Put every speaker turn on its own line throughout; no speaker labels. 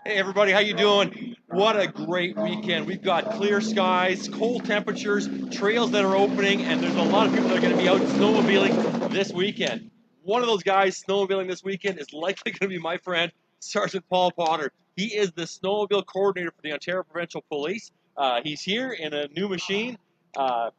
Hey everybody, how you doing? What a great weekend. We've got clear skies, cold temperatures, trails that are opening, and there's a lot of people that are going to be out snowmobiling this weekend. One of those guys snowmobiling this weekend is likely going to be my friend, Sergeant Paul Potter. He is the snowmobile coordinator for the Ontario Provincial Police. He's here in a new machine. Uh,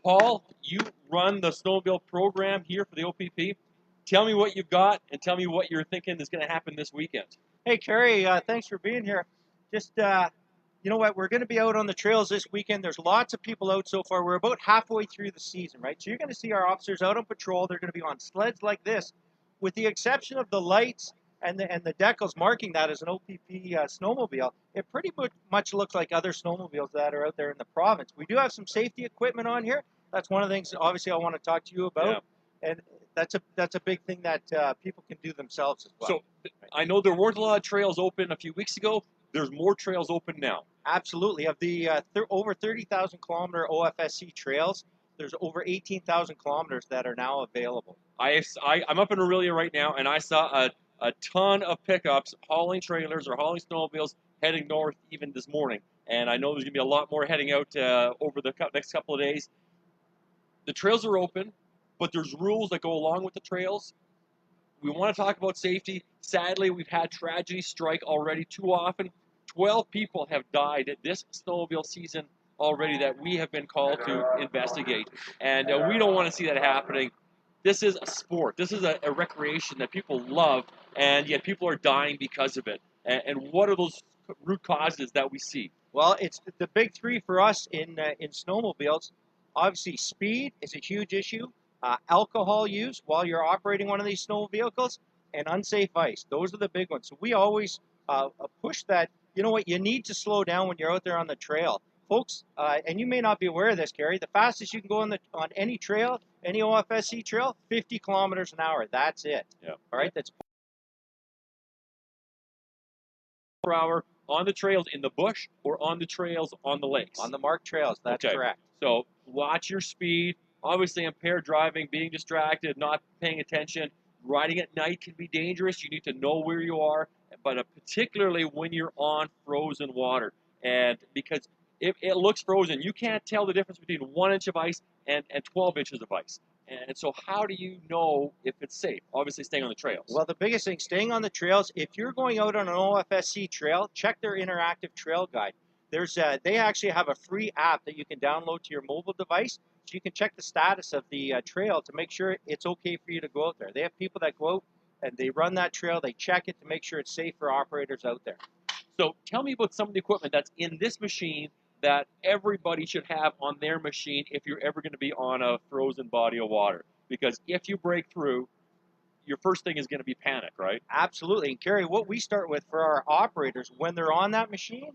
Paul, you run the snowmobile program here for the OPP. Tell me what you've got and tell me what you're thinking is going to happen this weekend.
Hey, Kerry, thanks for being here. Just, you know what, we're going to be out on the trails this weekend. There's lots of people out so far. We're about halfway through the season, right? So you're going to see our officers out on patrol. They're going to be on sleds like this, with the exception of the lights and the decals marking that as an OPP snowmobile. It pretty much looks like other snowmobiles that are out there in the province. We do have some safety equipment on here. That's one of the things, obviously, I want to talk to you about. Yeah. And that's a big thing that people can do themselves as well.
So I know there weren't a lot of trails open a few weeks ago. There's more trails open now.
Absolutely. Of the over 30,000 kilometer OFSC trails, there's over 18,000 kilometers that are now available.
I'm up in Aurelia right now, and I saw a ton of pickups hauling trailers or hauling snowmobiles heading north even this morning. And I know there's going to be a lot more heading out over the next couple of days. The trails are open, but there's rules that go along with the trails. We want to talk about safety. Sadly, we've had tragedy strike already too often. 12 people have died this snowmobile season already that we have been called to investigate. And we don't want to see that happening. This is a sport. This is a recreation that people love, and yet people are dying because of it. And what are those root causes that we see?
Well, it's the big three for us in snowmobiles. Obviously, speed is a huge issue. Alcohol use while you're operating one of these snow vehicles, and unsafe ice. Those are the big ones. So we always push that. You know what? You need to slow down when you're out there on the trail, folks. And you may not be aware of this, Gary. The fastest you can go on any trail, any OFSC trail, 50 kilometers an hour. That's it.
Yeah.
All right. That's
per hour on the trails in the bush or on the trails on the lakes?
On the marked trails. That's
okay.
Correct.
So watch your speed. Obviously, impaired driving, being distracted, not paying attention. Riding at night can be dangerous. You need to know where you are, but particularly when you're on frozen water. And because if it looks frozen, you can't tell the difference between 1 inch of ice and 12 inches of ice. And so how do you know if it's safe? Obviously, staying on the trails.
Well, the biggest thing, staying on the trails, if you're going out on an OFSC trail, check their interactive trail guide. They actually have a free app that you can download to your mobile device, so you can check the status of the trail to make sure it's okay for you to go out there. They have people that go out and they run that trail, they check it to make sure it's safe for operators out there.
So tell me about some of the equipment that's in this machine that everybody should have on their machine if you're ever going to be on a frozen body of water. Because if you break through, your first thing is going to be panic, right?
Absolutely. And Kerry, what we start with for our operators when they're on that machine,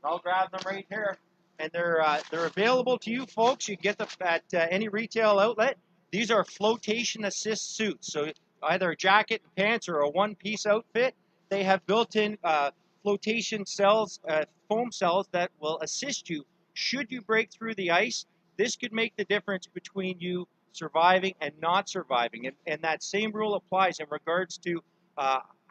I'll grab them right here, and they're available to you folks. You can get them at any retail outlet. These are flotation assist suits, so either a jacket and pants or a one-piece outfit. They have built-in flotation cells, foam cells that will assist you should you break through the ice. This could make the difference between you surviving and not surviving, and that same rule applies in regards to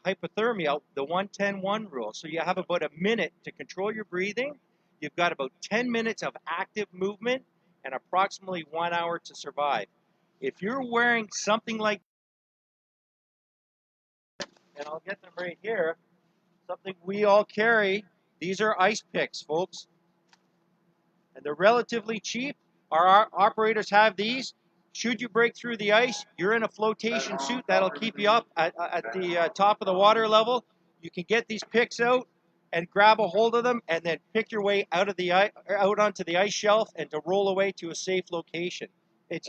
hypothermia, the 1-10-1 rule. So you have about a minute to control your breathing. You've got about 10 minutes of active movement and approximately 1 hour to survive. If you're wearing something like, and I'll get them right here, something we all carry, these are ice picks, folks. And they're relatively cheap. Our operators have these. Should you break through the ice, you're in a flotation suit that'll keep you up at the top of the water level. You can get these picks out and grab a hold of them, and then pick your way out onto the ice shelf and to roll away to a safe location. It's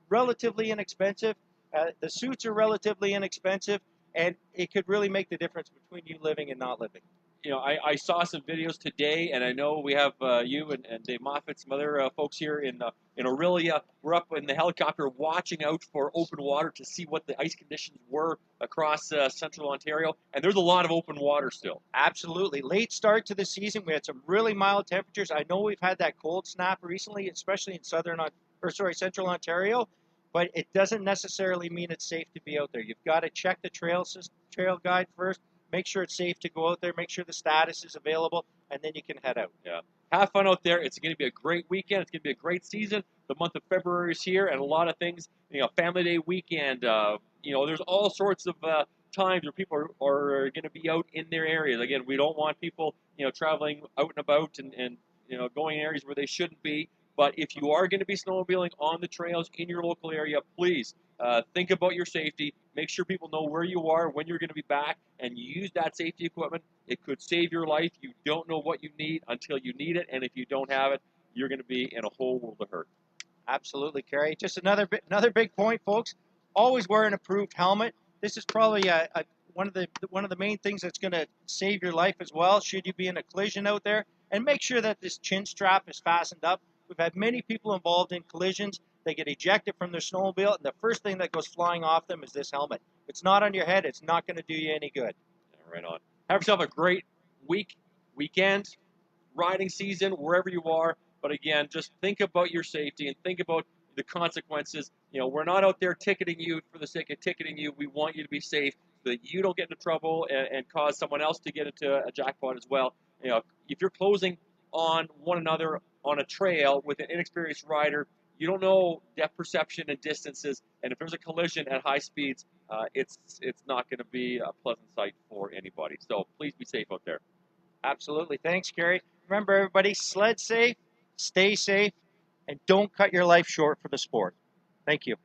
relatively inexpensive. The suits are relatively inexpensive, and it could really make the difference between you living and not living.
You know, I saw some videos today, and I know we have you and Dave Moffat, some other folks here in Aurelia. We're up in the helicopter watching out for open water to see what the ice conditions were across central Ontario, and there's a lot of open water still.
Absolutely. Late start to the season. We had some really mild temperatures. I know we've had that cold snap recently, especially in central Ontario, but it doesn't necessarily mean it's safe to be out there. You've got to check the trail guide first. make sure it's safe to go out there, make sure the status is available, and then you can head out.
Yeah. Have fun out there. It's going to be a great weekend. It's going to be a great season. The month of February is here, and a lot of things. Family Day weekend. There's all sorts of times where people are going to be out in their areas. Again, we don't want people, traveling out and about and going in areas where they shouldn't be. But if you are going to be snowmobiling on the trails in your local area, please think about your safety. Make sure people know where you are, when you're going to be back, and use that safety equipment. It could save your life. You don't know what you need until you need it, and if you don't have it, you're going to be in a whole world of hurt.
Absolutely, Kerry. Just another big point, folks. Always wear an approved helmet. This is probably one of the main things that's going to save your life as well. Should you be in a collision out there, and make sure that this chin strap is fastened up. We've had many people involved in collisions. They get ejected from their snowmobile, and the first thing that goes flying off them is this helmet. If it's not on your head, it's not going to do you any good.
Yeah, right on. Have yourself a great weekend, riding season, wherever you are. But again, just think about your safety and think about the consequences. We're not out there ticketing you for the sake of ticketing you. We want you to be safe so that you don't get into trouble and cause someone else to get into a jackpot as well. If you're closing on one another on a trail with an inexperienced rider, you don't know depth perception and distances. And if there's a collision at high speeds, it's not going to be a pleasant sight for anybody. So please be safe out there.
Absolutely. Thanks, Kerry. Remember, everybody, sled safe, stay safe, and don't cut your life short for the sport. Thank you.